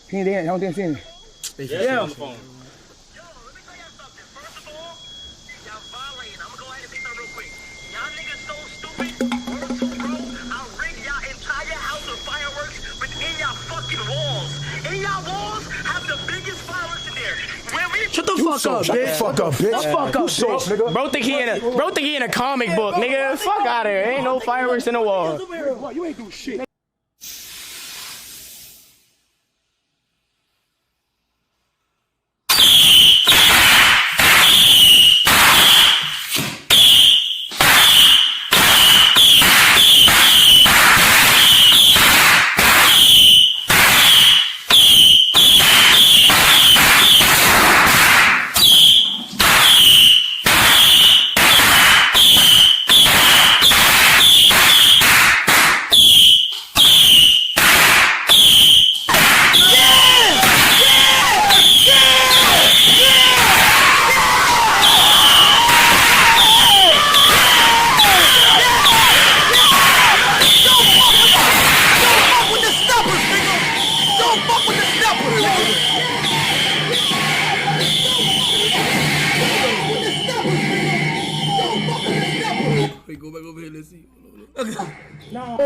He ain't there. I don't think he's seen it. Yeah. On the phone. Shut the fuck up, bitch. Fuck up, bitch. Fuck up, bitch. Bro think he in a comic book, nigga. Fuck out of here. Ain't no fireworks in the wall. You ain't do shit. Wait, go back over here. Let's see. No.